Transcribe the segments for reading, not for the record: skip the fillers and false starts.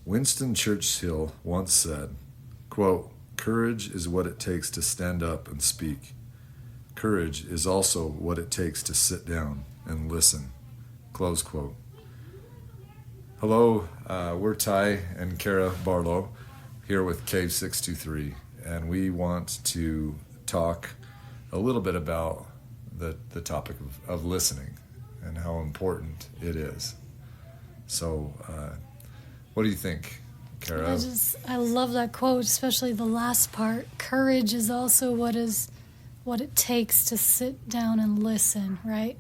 Winston Churchill once said, quote, "Courage is what it takes to stand up and speak. Courage is also what it takes to sit down and listen." Close quote. Hello, we're Ty and Kara Barlow here with Cave 623, and we want to talk a little bit about the topic of listening and how important it is. So, what do you think, Kara? I love that quote, especially the last part. Courage is also what it takes to sit down and listen, right?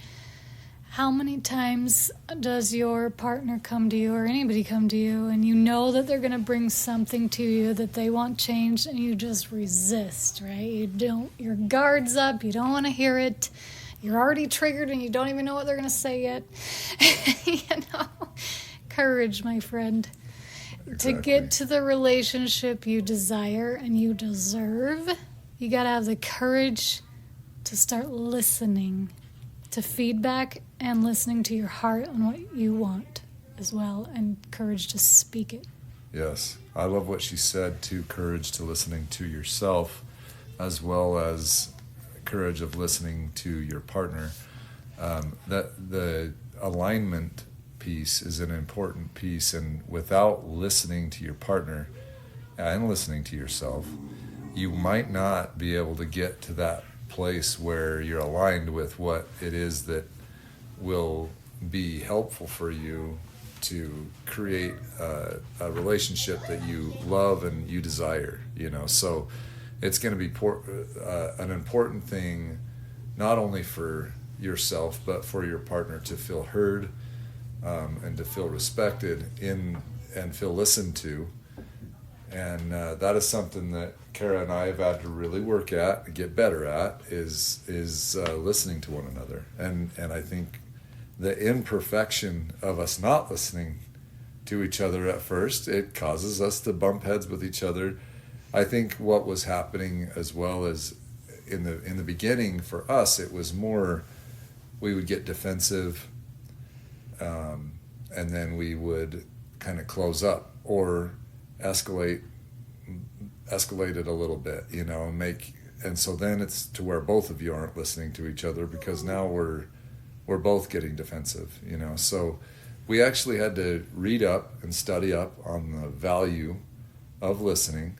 How many times does your partner come to you or anybody come to you and you know that they're going to bring something to you that they want changed and you just resist, right? Your guard's up, you don't want to hear it. You're already triggered and you don't even know what they're going to say yet. Courage, my friend. Exactly. To get to the relationship you desire and you deserve, you got to have the courage to start listening to feedback and listening to your heart on what you want as well, and courage to speak it. Yes, I love what she said too, courage to listening to yourself as well as courage of listening to your partner. That the alignment piece is an important piece, and without listening to your partner and listening to yourself, you might not be able to get to that place where you're aligned with what it is that will be helpful for you to create a relationship that you love and you desire, so it's going to be an important thing not only for yourself but for your partner to feel heard and to feel respected and feel listened to. And that is something that Kara and I have had to really work at and get better at is listening to one another. And I think the imperfection of us not listening to each other at first, it causes us to bump heads with each other. I think what was happening as well as in the beginning for us, it was more we would get defensive and then we would kind of close up or escalate it a little bit, and so then it's to where both of you aren't listening to each other because now we're both getting defensive, so we actually had to read up and study up on the value of listening,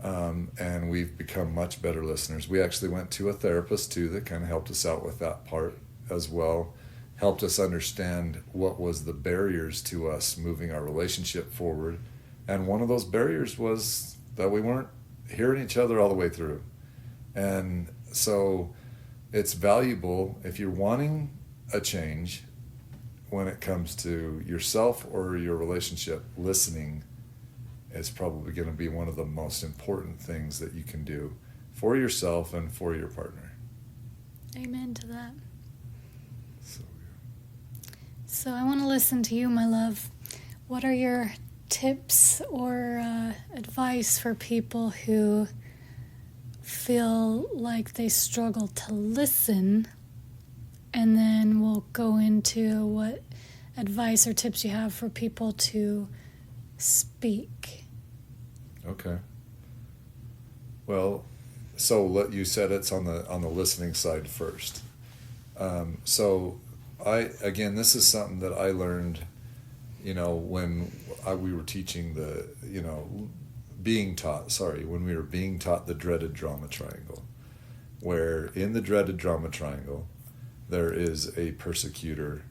and we've become much better listeners. We actually went to a therapist too that kind of helped us out with that part as well, helped us understand what was the barriers to us moving our relationship forward. And one of those barriers was that we weren't hearing each other all the way through. And so it's valuable if you're wanting a change when it comes to yourself or your relationship. Listening is probably going to be one of the most important things that you can do for yourself and for your partner. Amen to that. So I want to listen to you, my love. What are your tips or advice for people who feel like they struggle to listen? And then we'll go into what advice or tips you have for people to speak. Okay. Well, so you said it's on the listening side first. So this is something that I learned, when we were teaching when we were being taught the dreaded drama triangle, where in the dreaded drama triangle, there is a persecutor,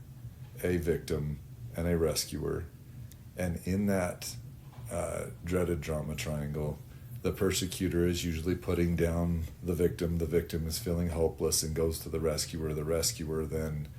a victim, and a rescuer. And in that dreaded drama triangle, the persecutor is usually putting down the victim is feeling hopeless and goes to the rescuer then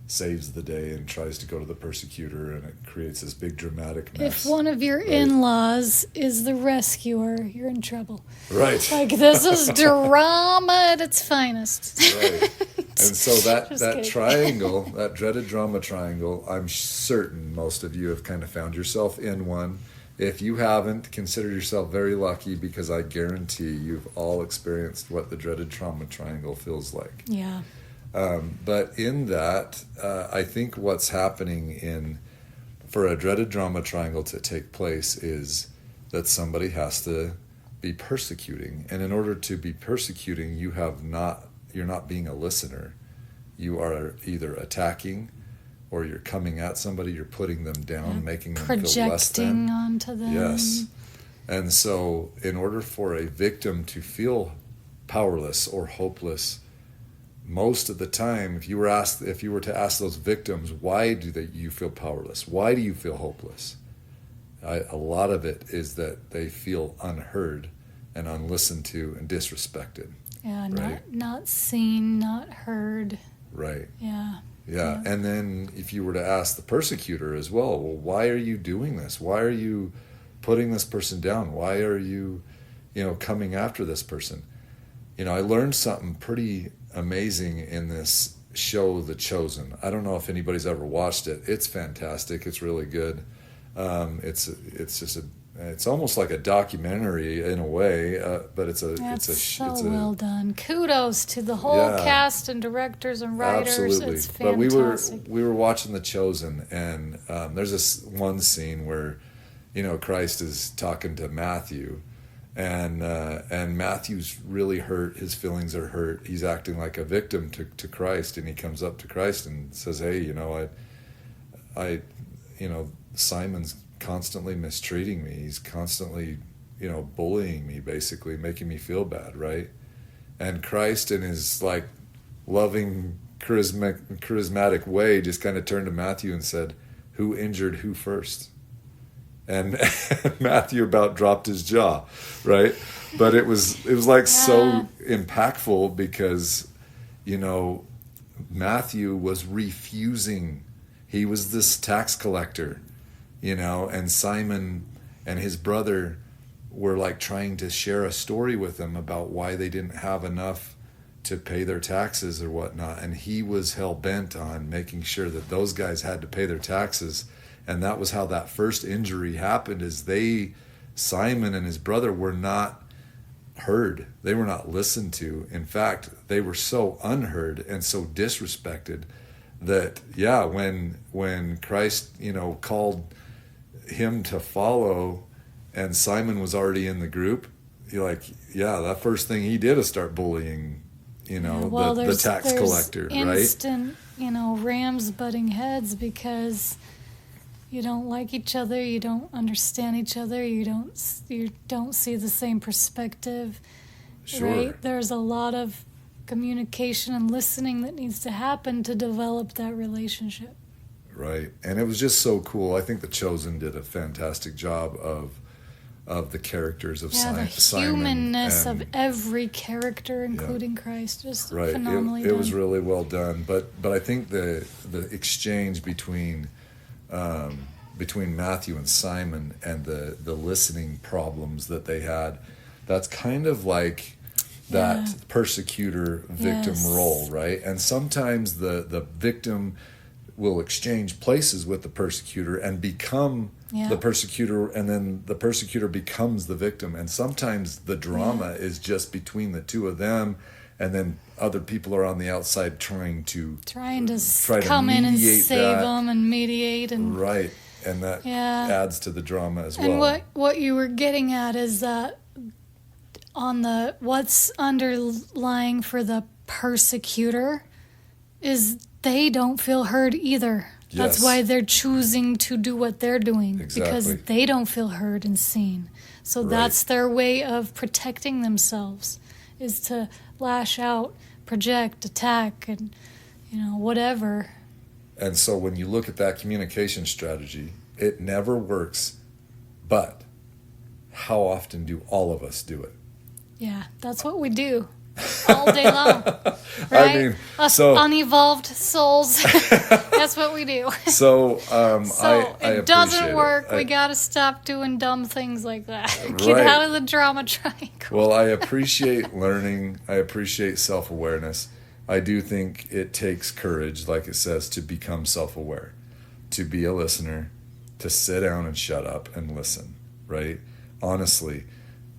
saves the day and tries to go to the persecutor, and it creates this big dramatic mess. If one of your in-laws is the rescuer, you're in trouble. Right. Like, this is drama at its finest. Right. And so that triangle, that dreaded drama triangle, I'm certain most of you have kind of found yourself in one. If you haven't, consider yourself very lucky, because I guarantee you've all experienced what the dreaded trauma triangle feels like. Yeah. But in that, I think what's happening in for a dreaded drama triangle to take place is that somebody has to be persecuting. And in order to be persecuting, you're not being a listener. You are either attacking, or you're coming at somebody, you're putting them down, making them feel less than. Projecting onto them. Yes. And so in order for a victim to feel powerless or hopeless, most of the time, if you were to ask those victims, why do you feel powerless? Why do you feel hopeless? A lot of it is that they feel unheard and unlistened to and disrespected. Yeah, right? not seen, not heard. Right. Yeah. Yeah. And then if you were to ask the persecutor as well, why are you doing this? Why are you putting this person down? Why are you, coming after this person? I learned something pretty amazing in this show, The Chosen. I don't know if anybody's ever watched it. It's fantastic. It's really good. It's almost like a documentary in a way, but it's well done. Kudos to the whole cast and directors and writers. Absolutely. It's fantastic. But we were watching The Chosen, and there's this one scene where, Christ is talking to Matthew, and Matthew's really hurt. His feelings are hurt. He's acting like a victim to Christ, and he comes up to Christ and says, "Hey, Simon's constantly mistreating me. He's constantly, bullying me, basically making me feel bad, right?" And Christ, in his loving, charismatic way, just kind of turned to Matthew and said, "Who injured who first?" And Matthew about dropped his jaw, right? But it was so impactful because, Matthew was refusing. He was this tax collector, and Simon and his brother were trying to share a story with him about why they didn't have enough to pay their taxes or whatnot. And he was hell-bent on making sure that those guys had to pay their taxes. And that was how that first injury happened, is Simon and his brother were not heard. They were not listened to. In fact, they were so unheard and so disrespected that, when Christ, called him to follow, and Simon was already in the group, that first thing he did is start bullying, the tax collector, right? Instant, rams butting heads because you don't like each other, you don't understand each other, you don't see the same perspective. Sure. Right? There's a lot of communication and listening that needs to happen to develop that relationship. Right. And it was just so cool. I think The Chosen did a fantastic job of the characters of Simon. The humanness of every character, including Christ, just phenomenally done. It was really well done. But I think the exchange between Matthew and Simon and the listening problems that they had, that's kind of like that persecutor victim role, right? And sometimes the victim will exchange places with the persecutor and become the persecutor, and then the persecutor becomes the victim. And sometimes the drama is just between the two of them, and then other people are on the outside trying to come in and save them and mediate. And right. And that adds to the drama as well. And what you were getting at is that what's underlying for the persecutor is they don't feel heard either. Yes. That's why they're choosing to do what they're doing. Exactly. Because they don't feel heard and seen. So that's their way of protecting themselves, is to lash out, project, attack, and whatever. And so when you look at that communication strategy, it never works. But how often do all of us do it? Yeah, that's what we do all day long. Right? Us unevolved souls. That's what we do. So it doesn't work. We got to stop doing dumb things like that. Get out of the drama triangle. Well, I appreciate learning. I appreciate self-awareness. I do think it takes courage, like it says, to become self-aware, to be a listener, to sit down and shut up and listen, right? Honestly,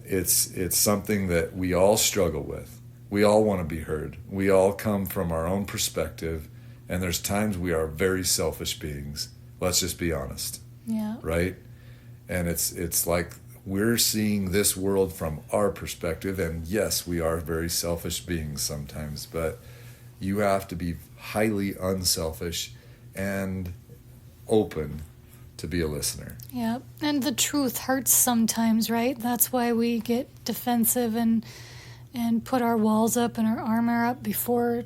it's something that we all struggle with. We all want to be heard. We all come from our own perspective, and there's times we are very selfish beings. Let's just be honest, Yeah. right? And it's like we're seeing this world from our perspective, and yes, we are very selfish beings sometimes, but you have to be highly unselfish and open to be a listener. Yeah. And the truth hurts sometimes, right? That's why we get defensive and put our walls up and our armor up before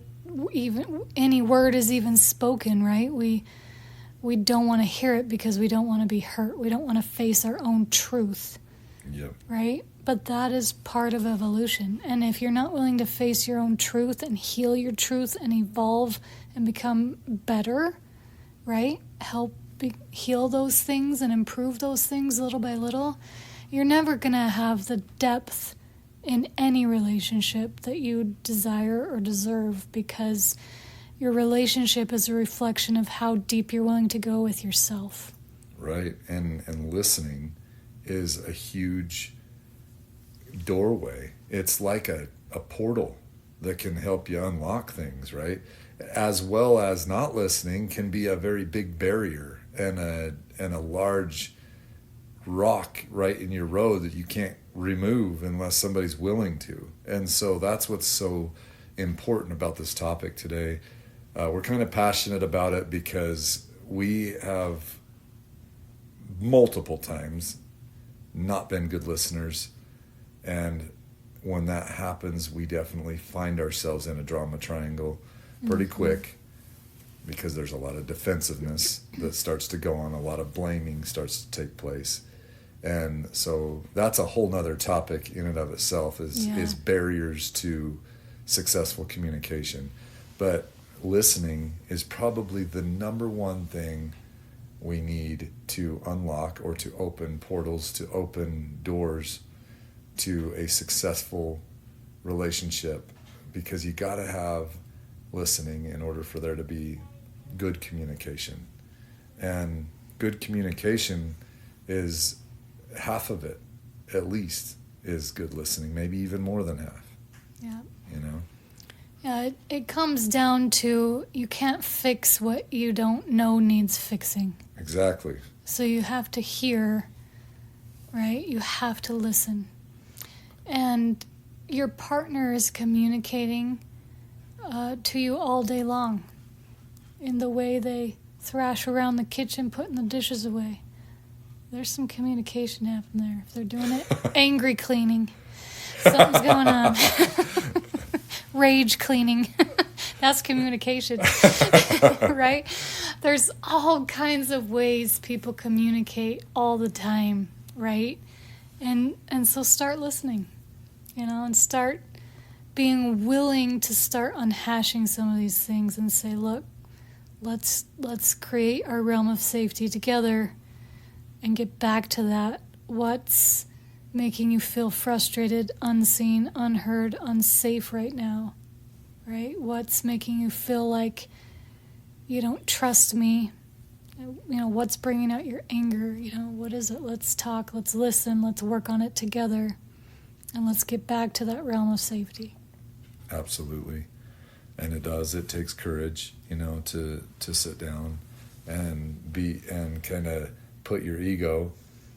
even any word is even spoken, right? We don't want to hear it because we don't want to be hurt. We don't want to face our own truth. Yep. Right? But that is part of evolution. And if you're not willing to face your own truth and heal your truth and evolve and become better, right? Heal those things and improve those things little by little, you're never going to have the depth in any relationship that you desire or deserve, because your relationship is a reflection of how deep you're willing to go with yourself. Right. And listening is a huge doorway. It's like a portal that can help you unlock things, right? As well as not listening can be a very big barrier and a large rock right in your road that you can't remove unless somebody's willing to. And so that's what's so important about this topic today. We're kind of passionate about it because we have multiple times not been good listeners, and when that happens, we definitely find ourselves in a drama triangle pretty quick, because there's a lot of defensiveness that starts to go on, a lot of blaming starts to take place. And so that's a whole nother topic in and of itself, is barriers to successful communication. But listening is probably the number one thing we need to unlock, or to open portals, to open doors to a successful relationship, because you got to have listening in order for there to be good communication. And good communication is half of it, at least, is good listening, maybe even more than half. Yeah. You know? Yeah, it comes down to, you can't fix what you don't know needs fixing. Exactly. So you have to hear, right? You have to listen. And your partner is communicating to you all day long in the way they thrash around the kitchen putting the dishes away. There's some communication happening there. If they're doing it, angry cleaning, something's going on. Rage cleaning. That's communication. Right? There's all kinds of ways people communicate all the time, right? And so start listening, and start being willing to start unhashing some of these things and say, look, let's create our realm of safety together and get back to that. What's making you feel frustrated, unseen, unheard, unsafe right now, right? What's making you feel like you don't trust me? What's bringing out your anger? What is it? Let's talk, let's listen, let's work on it together, and let's get back to that realm of safety. Absolutely. And it takes courage, to sit down and kind of put your ego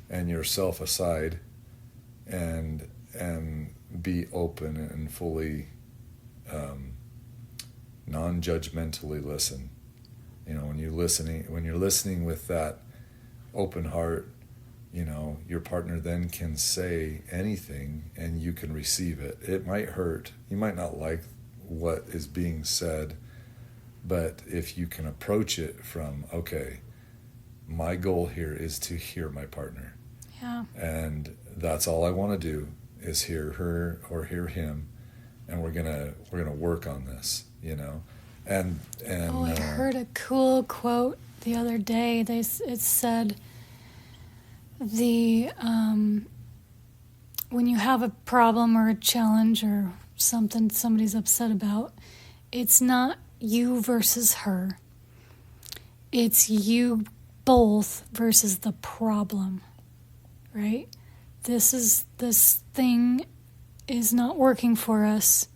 and yourself aside and be open and fully non-judgmentally listen. When you're listening with that open heart, your partner then can say anything and you can receive it. It might hurt. You might not like what is being said, but if you can approach it from, okay, my goal here is to hear my partner. Yeah. And that's all I want to do is hear her or hear him, and we're gonna work on this, And I heard a cool quote the other day. It said, when you have a problem or a challenge or something somebody's upset about, it's not you versus her. It's you both versus the problem, right? This thing is not working for us.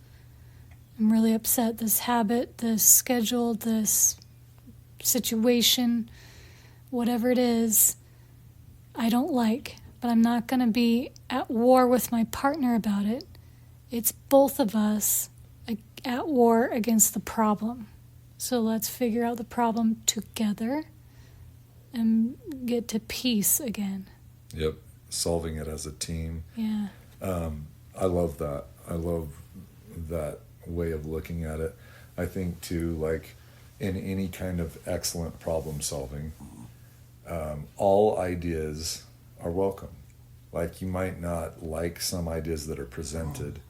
I'm really upset. This habit, this schedule, this situation, whatever it is I don't like, but I'm not going to be at war with my partner about it. It's both of us at war against the problem. So let's figure out the problem together and get to peace again. Yep. Solving it as a team. Yeah. I love that. I love that way of looking at it. I think too, like in any kind of excellent problem solving, all ideas are welcome. Like you might not like some ideas that are presented,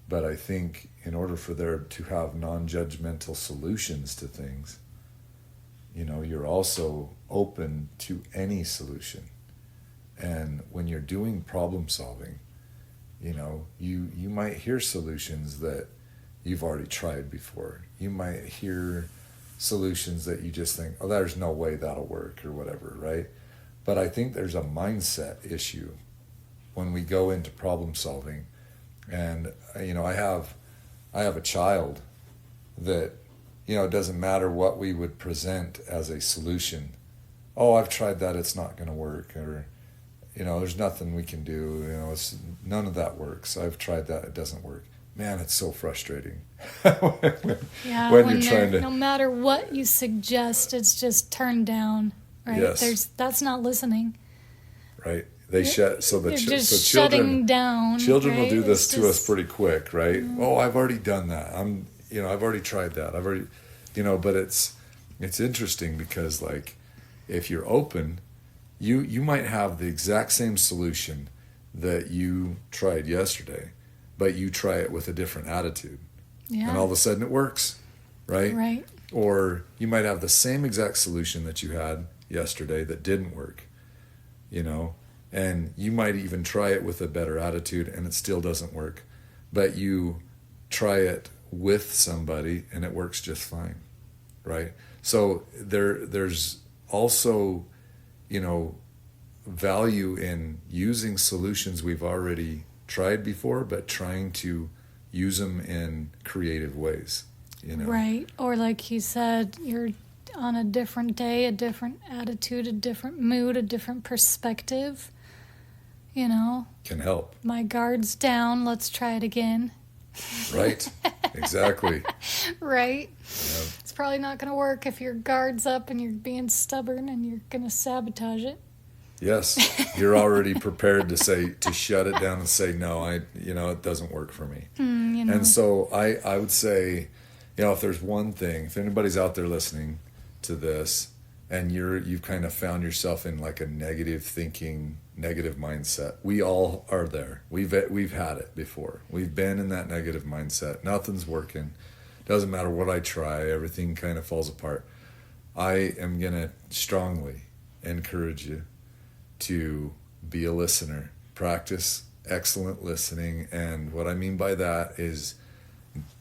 but I think in order for there to have non-judgmental solutions to things, you're also open to any solution. And when you're doing problem solving, you might hear solutions that you've already tried before. You might hear solutions that you just think, oh, there's no way that'll work or whatever, right? But I think there's a mindset issue when we go into problem solving. And, I have a child that, it doesn't matter what we would present as a solution. Oh, I've tried that, it's not going to work. Or, there's nothing we can do. None of that works. I've tried that, it doesn't work. Man, it's so frustrating. when you're trying to... No matter what you suggest, it's just turned down, right? Yes. That's not listening. Right. They shut, so the You're just children, shutting down. Children right? will do this to us pretty quick, right? Oh, I've already done that. I've already tried that. But it's interesting because like, if you're open, you might have the exact same solution that you tried yesterday, but you try it with a different attitude. Yeah. And all of a sudden it works, right? Right. Or you might have the same exact solution that you had yesterday that didn't work, and you might even try it with a better attitude and it still doesn't work, but you try it with somebody and it works just fine, right? So there's also, value in using solutions we've already tried before, but trying to use them in creative ways, Right. Or like you said, you're on a different day, a different attitude, a different mood, a different perspective. Can help. My guard's down. Let's try it again. Right. Exactly. Right. Yeah. It's probably not going to work if your guard's up and you're being stubborn and you're going to sabotage it. Yes. You're already prepared to shut it down and say, no, it doesn't work for me. And so I would say, if there's one thing, if anybody's out there listening to this and you've kind of found yourself in like a negative thinking, negative mindset, we all are there. We've had it before. We've been in that negative mindset. Nothing's working. Doesn't matter what I try. Everything kind of falls apart. I am going to strongly encourage you to be a listener. Practice excellent listening. And what I mean by that is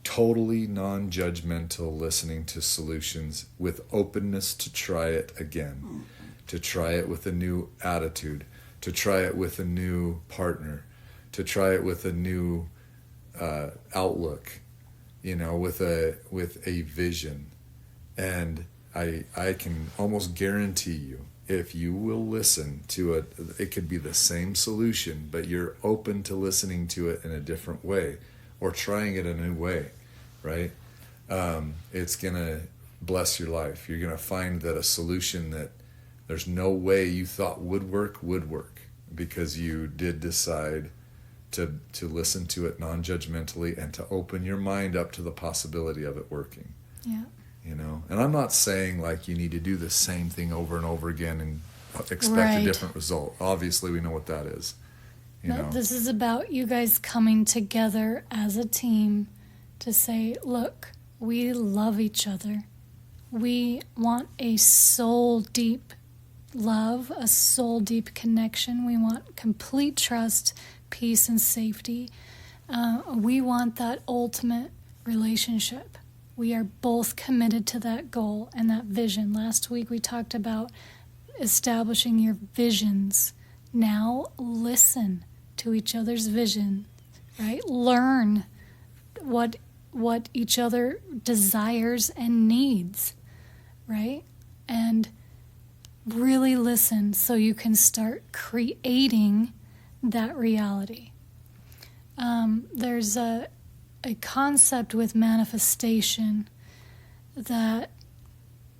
totally non-judgmental listening to solutions with openness to try it again, to try it with a new attitude, to try it with a new partner, to try it with a new outlook, with a vision. And I can almost guarantee you, if you will listen to it, it could be the same solution, but you're open to listening to it in a different way or trying it a new way, right? It's going to bless your life. You're going to find that a solution that there's no way you thought would work because you did decide to listen to it non-judgmentally and to open your mind up to the possibility of it working. Yeah. And I'm not saying like you need to do the same thing over and over again and expect Right. a different result. Obviously, we know what that is. This is about you guys coming together as a team to say, look, we love each other. We want a soul deep love, a soul deep connection. We want complete trust, peace, and safety. We want that ultimate relationship. We are both committed to that goal and that vision. Last week we talked about establishing your visions. Now listen to each other's vision, right? Learn what each other desires and needs, right? And really listen so you can start creating that reality. There's a concept with manifestation that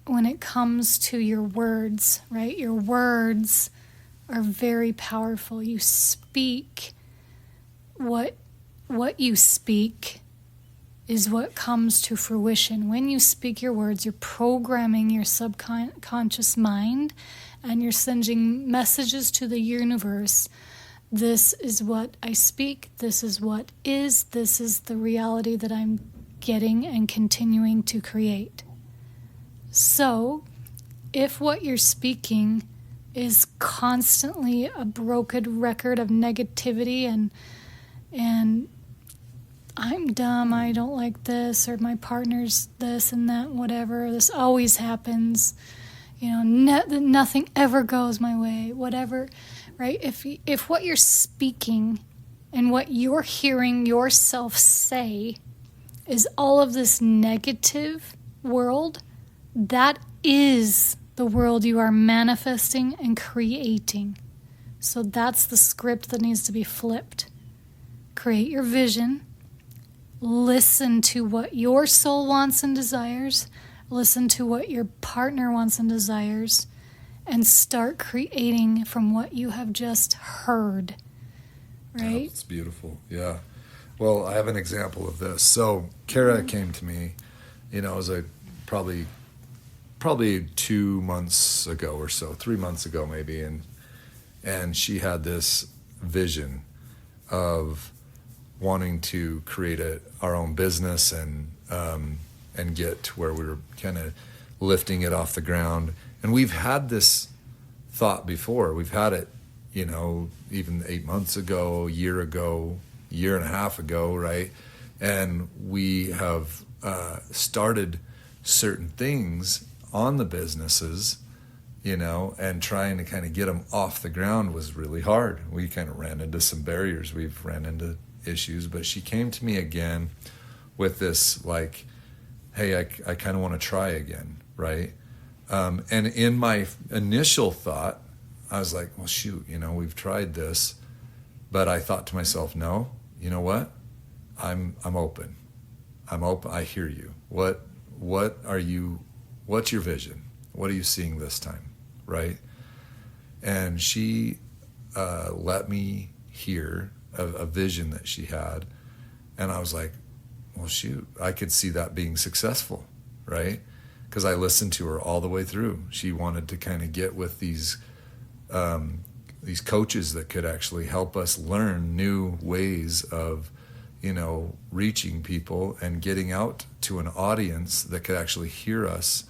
when it comes to your words, right? Your words are very powerful. You speak what you speak is what comes to fruition. When you speak your words, you're programming your subconscious mind and you're sending messages to the universe. This is what I speak. This is what is. This is the reality that I'm getting and continuing to create. So, if what you're speaking is constantly a broken record of negativity and I'm dumb, I don't like this, or my partner's this and that, whatever, this always happens, nothing ever goes my way, whatever, right? If what you're speaking and what you're hearing yourself say is all of this negative world, that is the world you are manifesting and creating. So that's the script that needs to be flipped. Create your vision. Listen to what your soul wants and desires. Listen to what your partner wants and desires. And start creating from what you have just heard. Right? It's beautiful. Yeah. Well, I have an example of this. So Kara came to me, it was probably 2 months ago or so, 3 months ago maybe, and she had this vision of wanting to create our own business and get to where we were kind of lifting it off the ground. And we've had this thought before. We've had it, even 8 months ago, a year and a half ago, right? And we have started certain things on the businesses, and trying to kind of get them off the ground was really hard. We kind of ran into some barriers. We've ran into issues, but she came to me again with this like, hey, I kind of want to try again, right? And in my initial thought, I was like, well, shoot, we've tried this, but I thought to myself, no, you know what? I'm open. I'm open. I hear you. What's your vision? What are you seeing this time? Right? And she let me hear a vision that she had. And I was like, well, shoot, I could see that being successful, right? Because I listened to her all the way through. She wanted to kind of get with these coaches that could actually help us learn new ways of, reaching people and getting out to an audience that could actually hear us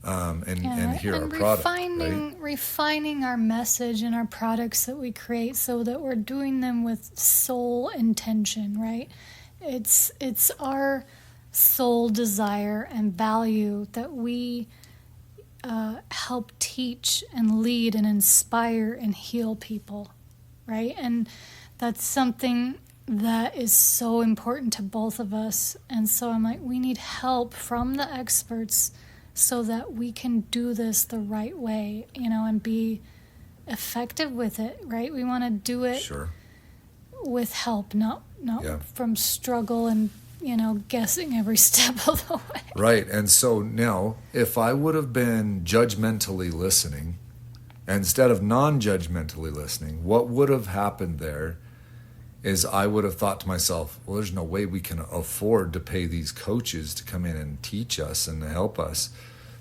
and hear our product. Right? Refining our message and our products that we create so that we're doing them with soul intention, right? It's our soul desire and value that we help teach and lead and inspire and heal people, right? And that's something that is so important to both of us. And so I'm like, we need help from the experts so that we can do this the right way, and be effective with it, right? We want to do it Sure. with help, not from struggle and, guessing every step of the way. Right. And so now, if I would have been judgmentally listening instead of non-judgmentally listening, what would have happened there is I would have thought to myself, well, there's no way we can afford to pay these coaches to come in and teach us and to help us.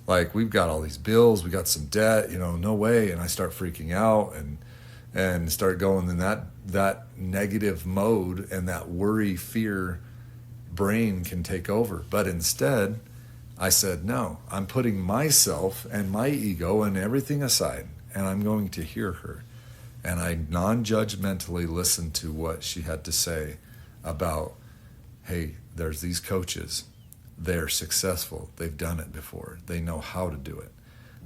Like, we've got all these bills, we got some debt, no way. And I start freaking out and start going in that negative mode, and that worry, fear brain can take over. But instead, I said, no, I'm putting myself and my ego and everything aside, and I'm going to hear her. And I non-judgmentally listened to what she had to say about, hey, there's these coaches. They're successful. They've done it before. They know how to do it.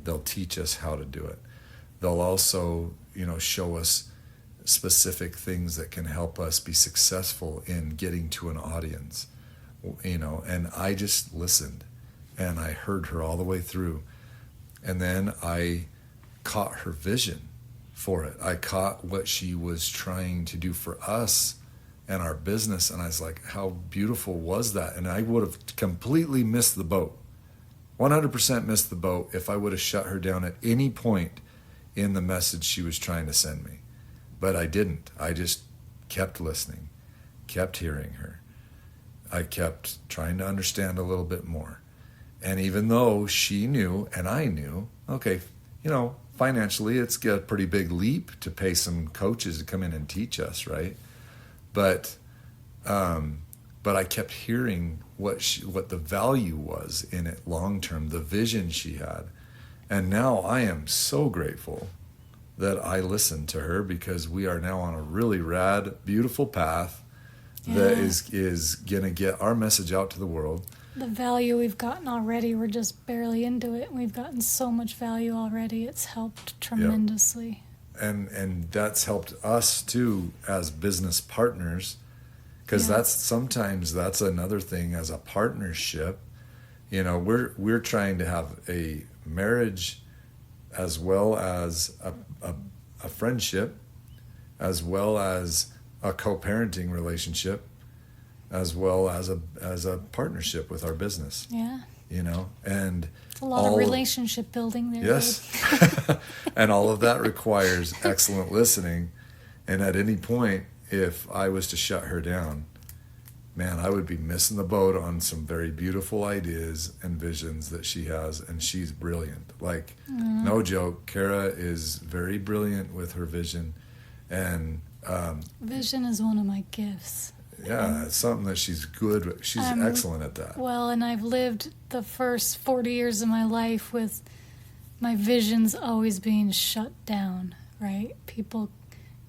They'll teach us how to do it. They'll also, show us specific things that can help us be successful in getting to an audience, and I just listened and I heard her all the way through. And then I caught her vision for it. I caught what she was trying to do for us and our business, and I was like, how beautiful was that? And I would have completely missed the boat, 100% missed the boat if I would have shut her down at any point in the message she was trying to send me. But I didn't. I just kept listening, kept hearing her. I kept trying to understand a little bit more. And even though she knew and I knew, okay, financially it's a pretty big leap to pay some coaches to come in and teach us, right? But I kept hearing what the value was in it long term, the vision she had. And now I am so grateful that I listened to her, because we are now on a really rad, beautiful path that is going to get our message out to the world. The value we've gotten already, we're just barely into it. We've gotten so much value already. It's helped tremendously. Yep. And that's helped us too as business partners, because that's another thing as a partnership. We're trying to have a marriage as well as a friendship, as well as a co-parenting relationship, as well as a partnership with our business. Yeah. And it's a lot of relationship building there. Yes. And all of that requires excellent listening. And at any point, if I was to shut her down, man, I would be missing the boat on some very beautiful ideas and visions that she has. And she's brilliant. Like, no joke, Kara is very brilliant with her vision. And vision is one of my gifts. Yeah, it's something that she's good with. She's excellent at that. Well, and I've lived the first 40 years of my life with my visions always being shut down, right? People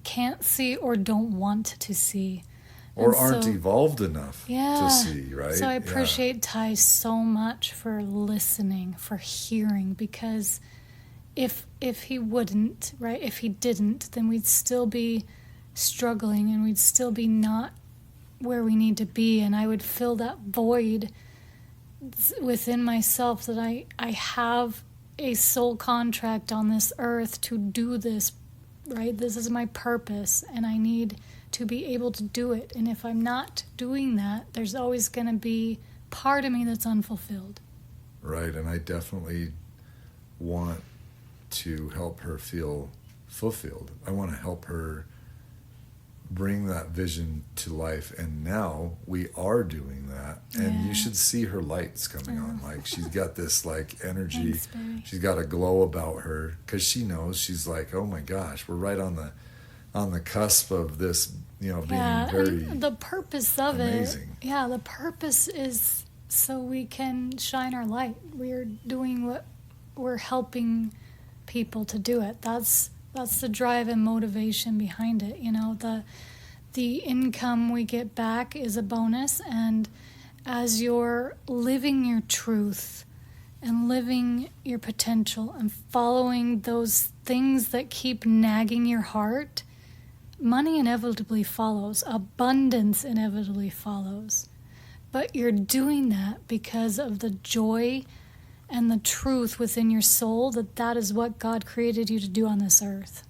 can't see or don't want to see. Or aren't evolved enough to see, right? So I appreciate Ty so much for listening, for hearing, because if he wouldn't, right, if he didn't, then we'd still be struggling and we'd still be not where we need to be, and I would fill that void within myself that I have a soul contract on this earth to do this, right? This is my purpose, and I need to be able to do it. And if I'm not doing that, there's always going to be part of me that's unfulfilled. Right, and I definitely want to help her feel fulfilled. I want to help her bring that vision to life, and now we are doing that. And you should see her lights coming on. Like, she's got this energy. Thanks, baby. She's got a glow about her, because she knows, she's like, oh my gosh, we're right on the cusp of this, being very the purpose of amazing. The purpose is so we can shine our light. We're doing what we're helping people to do it. That's the drive and motivation behind it. The income we get back is a bonus, and as you're living your truth and living your potential and following those things that keep nagging your heart, money inevitably follows, abundance inevitably follows. But you're doing that because of the joy and the truth within your soul that is what God created you to do on this earth,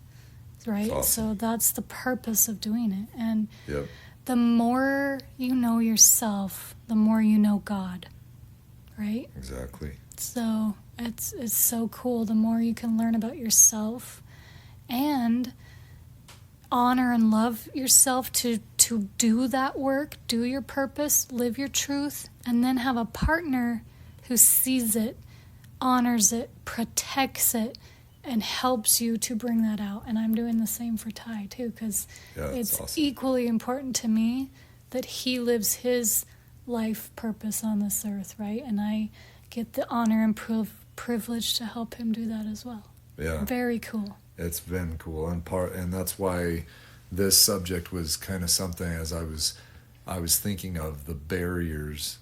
right? Awesome. So that's the purpose of doing it. And Yep. the more you know yourself, the more you know God, right? Exactly. So it's so cool. The more you can learn about yourself and honor and love yourself to do that work, do your purpose, live your truth, and then have a partner who sees it, honors it, protects it, and helps you to bring that out. And I'm doing the same for Ty too, because it's awesome. equally important to me that he lives his life purpose on this earth, right? And I get the honor and privilege to help him do that as well. Yeah. Very cool. It's been cool, and that's why this subject was kind of something, as I was thinking of the barriers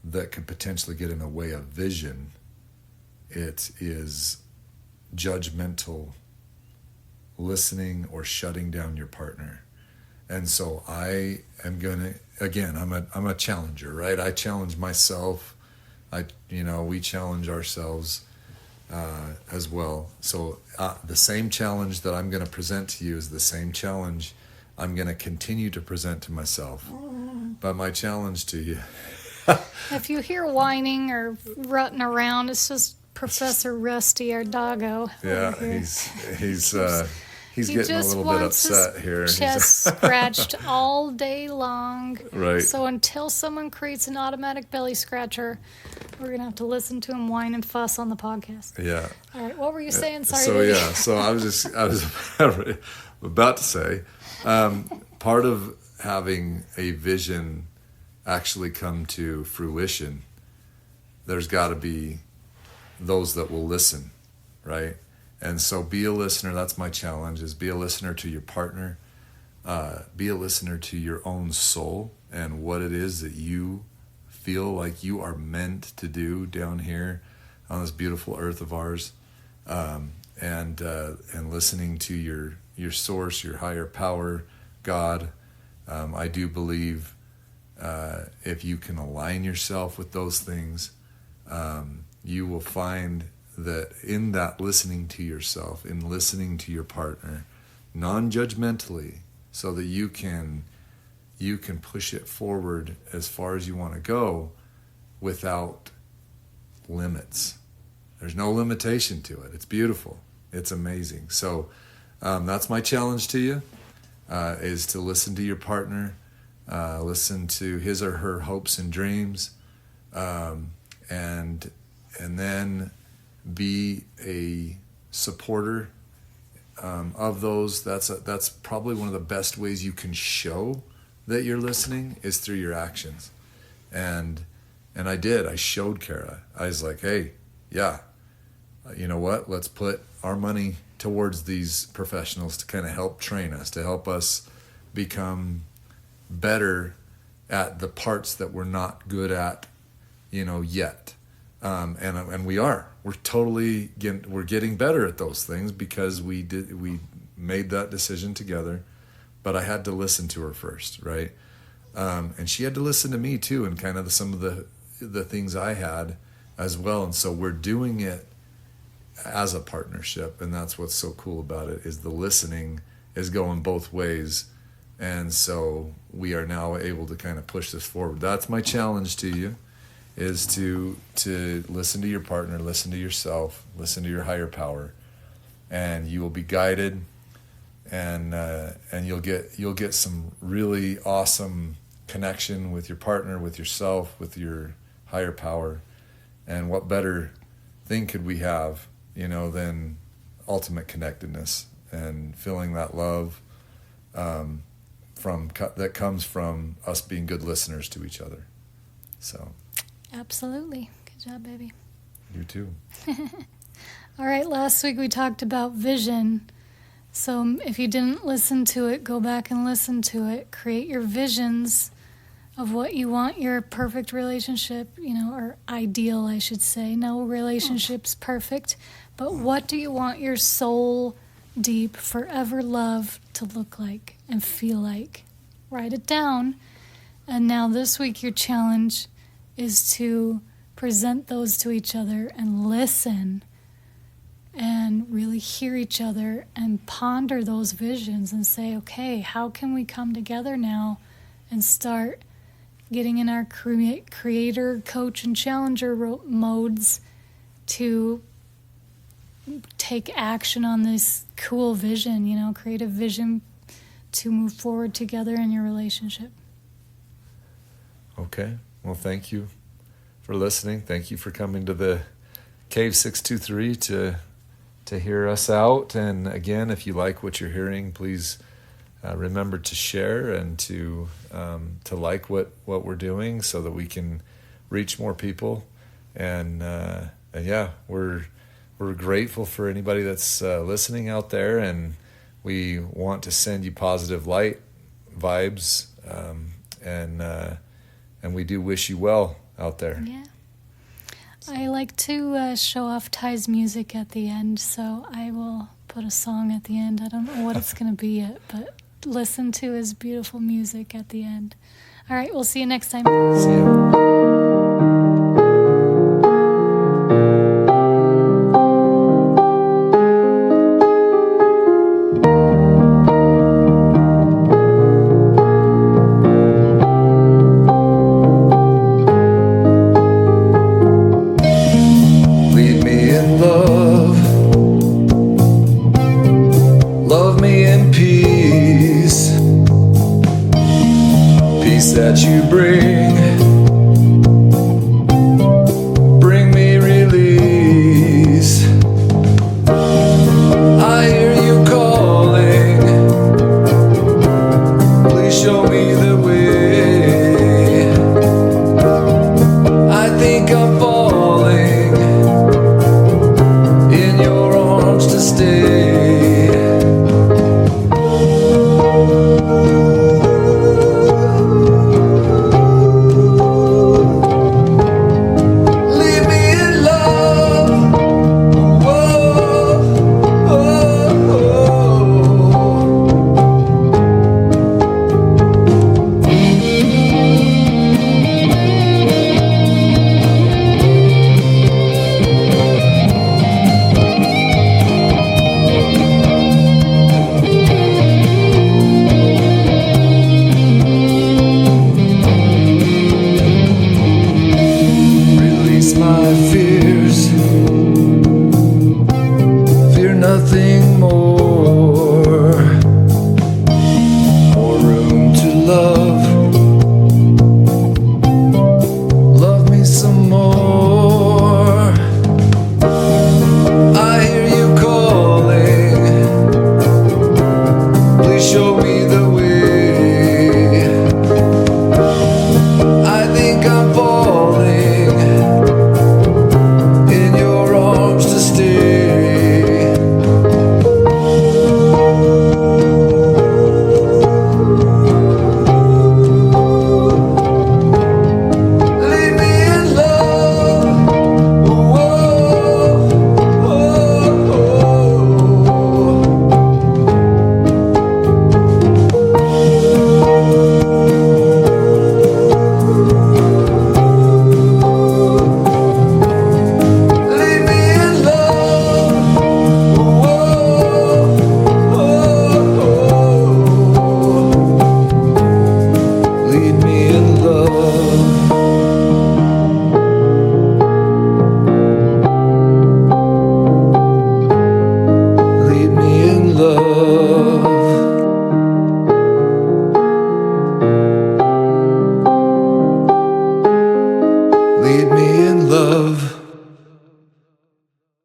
that could potentially get in the way of vision. It is judgmental listening or shutting down your partner. And so I am gonna, again, I'm a challenger, right? I challenge myself. We challenge ourselves as well. So the same challenge that I'm going to present to you is the same challenge I'm going to continue to present to myself. But my challenge to you. If you hear whining or rutting around, it's just Professor Rusty, our doggo. Yeah, over here. he's He getting a just little bit wants upset his here. chest scratched all day long. Right. So until someone creates an automatic belly scratcher, we're gonna have to listen to him whine and fuss on the podcast. Yeah. All right, what were you saying? Sorry. So baby. yeah, so I was about to say, part of having a vision actually come to fruition, there's got to be those that will listen, right? And so be a listener. That's my challenge, is be a listener to your partner, be a listener to your own soul and what it is that you feel like you are meant to do down here on this beautiful earth of ours, and listening to your source, your higher power, God. I do believe if you can align yourself with those things, you will find that in that listening to yourself, in listening to your partner, non-judgmentally, so that you can push it forward as far as you want to go without limits. There's no limitation to it. It's beautiful. It's amazing. So that's my challenge to you, is to listen to your partner, listen to his or her hopes and dreams, and then be a supporter of those. That's probably one of the best ways you can show that you're listening, is through your actions. And I showed Kara. I was like, hey, yeah, you know what? Let's put our money towards these professionals to kind of help train us, to help us become better at the parts that we're not good at, yet. And we are. We're getting better at those things because we made that decision together. But I had to listen to her first, right? And she had to listen to me too, and kind of some of the things I had as well. And so we're doing it as a partnership, and that's what's so cool about it, is the listening is going both ways. And so we are now able to kind of push this forward. That's my challenge to you, is to listen to your partner, listen to yourself, listen to your higher power, and you will be guided, and you'll get some really awesome connection with your partner, with yourself, with your higher power. And what better thing could we have, than ultimate connectedness and feeling that love that comes from us being good listeners to each other. So. Absolutely. Good job, baby. You too. All right, last week we talked about vision. So if you didn't listen to it, go back and listen to it. Create your visions of what you want your perfect relationship, or ideal, I should say. No relationship's perfect, but what do you want your soul deep, forever love to look like and feel like? Write it down. And now this week your challenge is to present those to each other and listen and really hear each other and ponder those visions and say, okay, how can we come together now and start getting in our creator, coach, and challenger modes to take action on this cool vision, create a vision to move forward together in your relationship. Okay. Well, thank you for listening. Thank you for coming to the Cave 623 to hear us out. And again, if you like what you're hearing, please remember to share and to like what we're doing, so that we can reach more people. And yeah, we're grateful for anybody that's listening out there, and we want to send you positive light vibes, and we do wish you well out there. Yeah. I like to show off Ty's music at the end, so I will put a song at the end. I don't know what it's going to be yet, but listen to his beautiful music at the end. All right, we'll see you next time. See you.